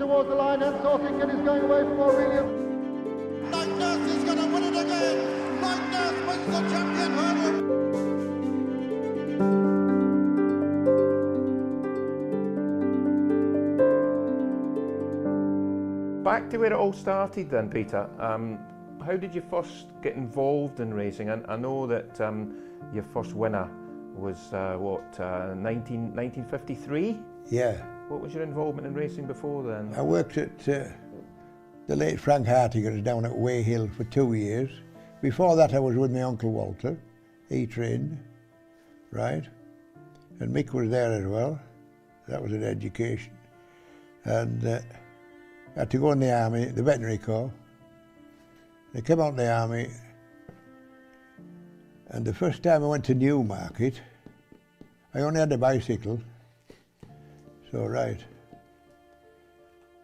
towards the line, and Saucy Kid is going away from Aurelius. Magnus is going to win it again. Magnus wins the champion hurdle. Back to where it all started then, Peter. How did you first get involved in racing? I know that your first winner was 1953? Yeah. What was your involvement in racing before then? I worked at the late Frank Hartigan's down at Way Hill for 2 years. Before that I was with my Uncle Walter. He trained, right? And Mick was there as well. That was an education. And I had to go in the army, the veterinary corps. I came out in the army, and the first time I went to Newmarket, I only had a bicycle. So, right,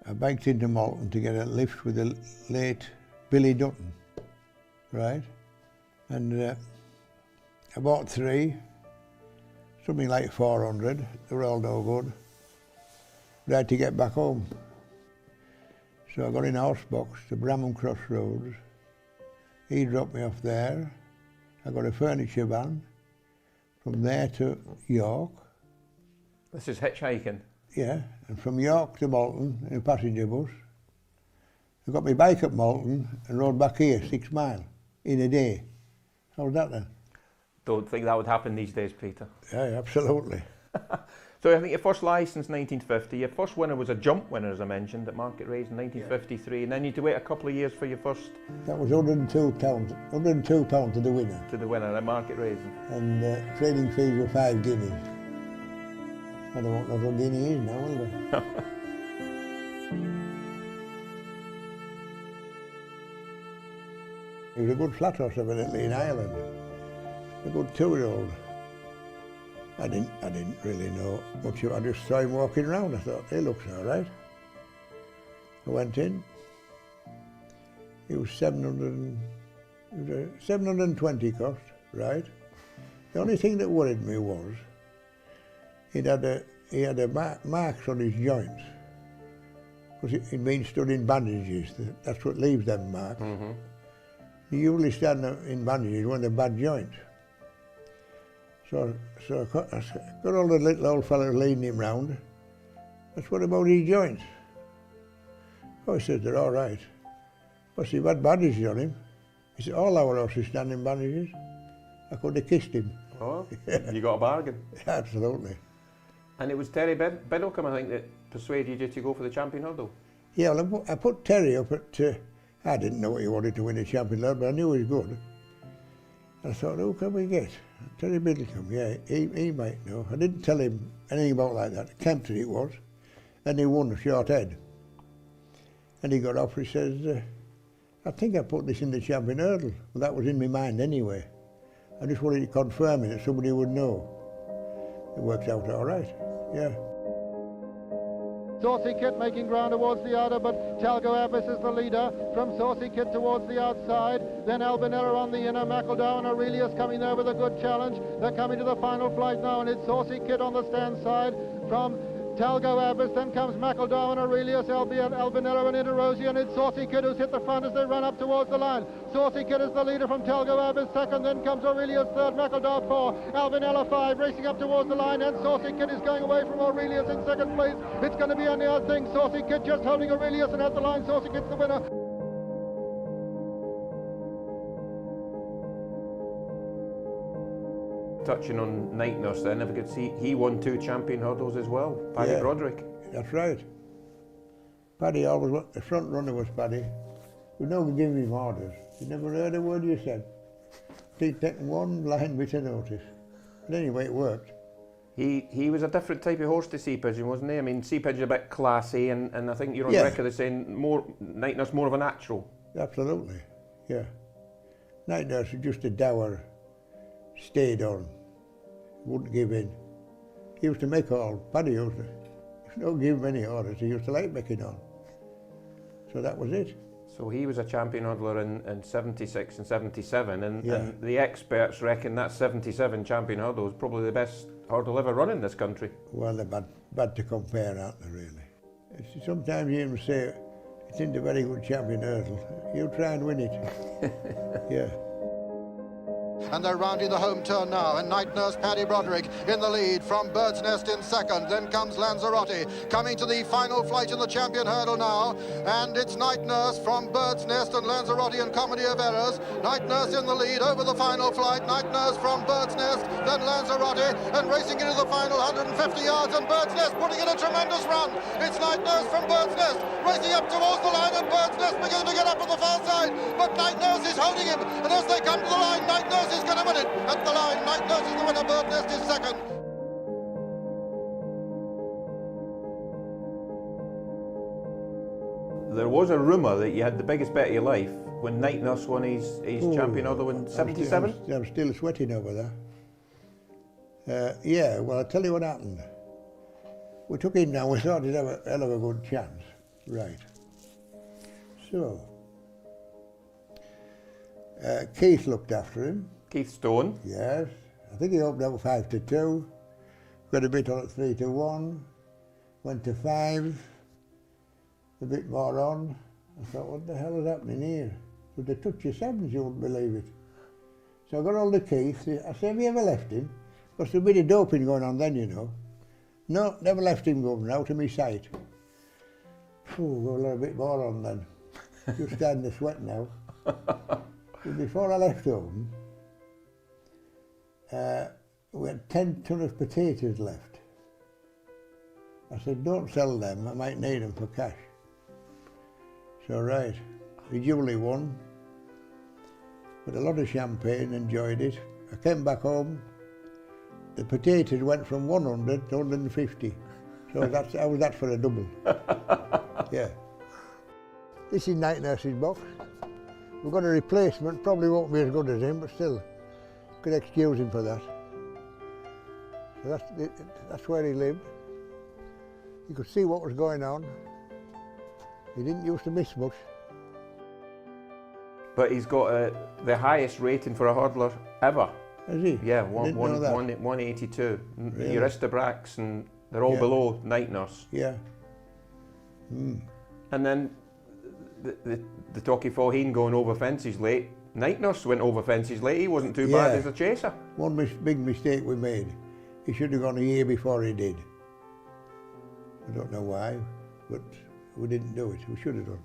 I biked into Malton to get a lift with the late Billy Dutton, right? And I bought 3, something like 400, they were all no good. But I had to get back home. So I got in a horse box to Bramham Crossroads. He dropped me off there. I got a furniture van from there to York. This is hitchhiking? Yeah, and from York to Malton in a passenger bus. I got my bike at Malton and rode back here 6 miles in a day. How was that then? Don't think that would happen these days, Peter. Yeah, absolutely. So I think your first licence 1950, your first winner was a jump winner, as I mentioned, at Market Race in 1953, and then you had to wait a couple of years for your first... That was £102 to the winner. To the winner at Market Race. And training fees were 5 guineas. I don't want what a guinea is now, will I? He was a good flat horse evidently in Ireland. A good 2-year-old. I didn't really know much. I just saw him walking around. I thought, he looks all right. I went in. He was 720 cost, right? The only thing that worried me was he had marks on his joints because he'd been stood in bandages. That's what leaves them marks. Mm-hmm. You usually stand in bandages when they're bad joints. So I got all the little old fellas leading him round. That's what about his joints? Oh, he said, they're all right. But he had bandages on him. He said, all our horses stand in bandages. I could have kissed him. Oh, you got a bargain. Absolutely. And it was Terry Biddlecombe, I think, that persuaded you to go for the champion hurdle. Yeah, well, I put Terry up at, I didn't know he wanted to win a champion hurdle, but I knew he was good. I thought, who can we get? Terry Biddlecombe, yeah, he might know. I didn't tell him anything about like that. Kempton it was. And he won a short head. And he got off, he says, I think I put this in the champion hurdle. Well, that was in my mind anyway. I just wanted to confirm it, that somebody would know. It worked out all right, yeah. Saucy Kid making ground towards the outer, but Talgo Abbas is the leader. From Saucy Kid towards the outside, then Albinella on the inner, McEldow and Aurelius coming there with a good challenge. They're coming to the final flight now, and it's Saucy Kid on the stand side from Talgo Abbas, then comes McEldow and Aurelius, Albinella and Interosi, and it's Saucy Kid who's hit the front as they run up towards the line. Saucy Kid is the leader from Talgo Abbas, second, then comes Aurelius third, McEldow 4, Albinella 5, racing up towards the line, and Saucy Kid is going away from Aurelius in second place. It's going to be a near thing. Saucy Kid just holding Aurelius, and at the line Saucy Kid's the winner. Touching on Night Nurse then, if I could see, he won 2 champion hurdles as well, Paddy Broderick. That's right. Paddy always, the front runner was Paddy. We never gave him orders. He never heard a word you said. He'd taken one blind bit of notice. But anyway, it worked. He was a different type of horse to Sea Pigeon, wasn't he? I mean, Sea Pigeon's a bit classy, and I think you're on record as saying Night Nurse more of a natural. Absolutely, yeah. Night Nurse was just a dour, stayed on, wouldn't give in. He used to make all, Paddy used to, don't give him any orders, he used to like making on. So that was it. So he was a champion hurdler in 76 and 77, and the experts reckon that 77 champion hurdle was probably the best hurdle ever run in this country. Well, they're bad to compare, aren't they, really? Sometimes you even say, it's in a very good champion hurdle. You try and win it. Yeah. And they're rounding the home turn now, and Night Nurse Paddy Broderick in the lead from Bird's Nest in second. Then comes Lanzarote coming to the final flight in the champion hurdle now, and it's Night Nurse from Bird's Nest and Lanzarote and Comedy of Errors. Night Nurse in the lead over the final flight. Night Nurse from Bird's Nest, then Lanzarote, and racing into the final 150 yards, and Bird's Nest putting in a tremendous run. It's Night Nurse from Bird's Nest racing up towards the line, and Bird's Nest beginning to get up on the far side, but Night Nurse is holding him, and as they come to the line, Night Nurse is going to win it. At the line, Night Nurse is the winner, Bird's Nest is second. There was a rumour that you had the biggest bet of your life when Night Nurse won his champion hurdle in 77. I'm still sweating over that. Yeah, well, I'll tell you what happened. We took him down, we thought he'd have a hell of a good chance. Right. So, Keith looked after him. Keith Stone. Yes. I think he opened up 5-2. Got a bit on at 3-1. Went to 5. A bit more on. I thought, what the hell is happening here? With a touch of sevens, you wouldn't believe it. So I got hold of Keith. I said, have you ever left him? Because there's a bit of doping going on then, you know. No, never left him, Governor, out of my sight. Phew, got a little bit more on then. Just starting to sweat now. But before I left home, we had 10 ton of potatoes left. I said, don't sell them, I might need them for cash. So right, he duly won. With a lot of champagne, enjoyed it. I came back home, the potatoes went from 100 to 150. So how was that for a double? Yeah. This is Night Nurse's box. We've got a replacement, probably won't be as good as him, but still, could excuse him for that. So that's where he lived. You could see what was going on. He didn't used to miss much. But he's got the highest rating for a hurdler ever. Has he? Yeah, I didn't know that. 182. Really? Your Istabrax, and they're all below Night Nurse. Yeah. Mm. And then the Talkie Faugheen going over fences late. Night Nurse went over fences late. He wasn't too bad as a chaser. One big mistake we made. He should have gone a year before he did. I don't know why, but we didn't do it. We should have done.